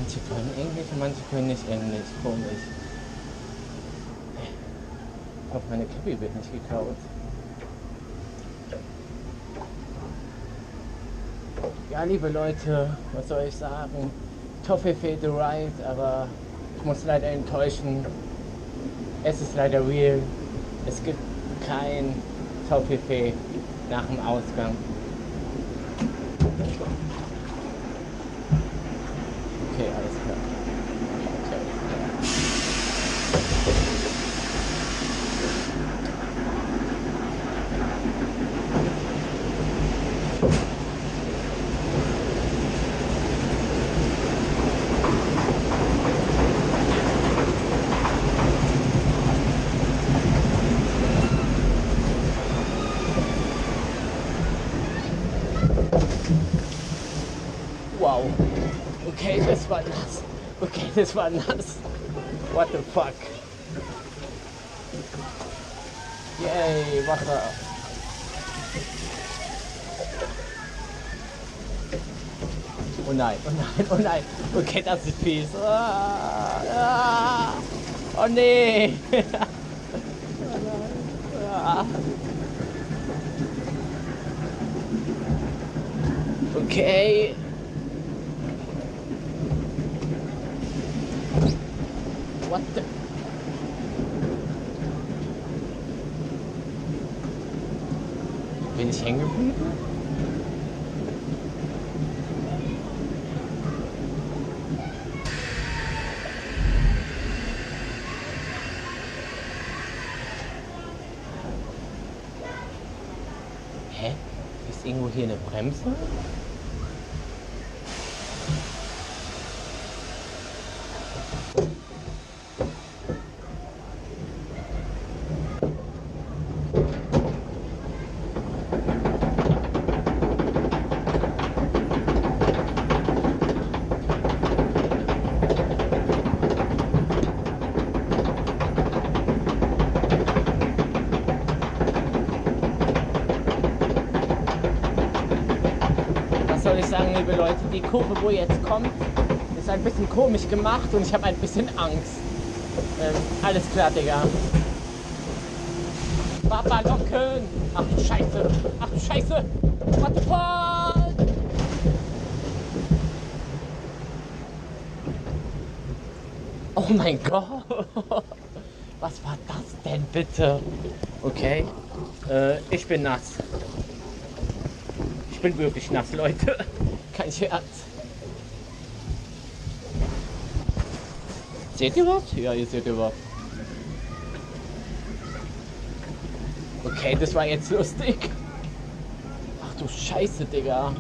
Manche können Englisch und manche können nicht Englisch. Komisch. Ich hoffe, meine Cappy wird nicht geklaut. Ja, liebe Leute, was soll ich sagen? Toffifee the right, aber ich muss leider enttäuschen. Es ist leider real. Es gibt kein Toffifee nach dem Ausgang. Okay, alles klar. Okay. Wow. Okay, das war nass. Okay, das war nass. What the fuck? Yay, Wasser. Oh nein, oh nein, oh nein. Okay, das ist fies. Oh nee. Okay. What the? Bin ich hängen geblieben? Hä? Ist irgendwo hier eine Bremse? Sagen, liebe Leute, die Kurve, wo jetzt kommt, ist ein bisschen komisch gemacht und ich habe ein bisschen Angst. Alles klar, Digga. Papa locken! Ach du Scheiße! Ach du Scheiße! What the fuck? Oh mein Gott! Was war das denn bitte? Okay, ich bin nass. Ich bin wirklich nass, Leute. Kein Scherz. Seht ihr was? Ja, ihr seht ihr was. Okay, das war jetzt lustig. Ach du Scheiße, Digga.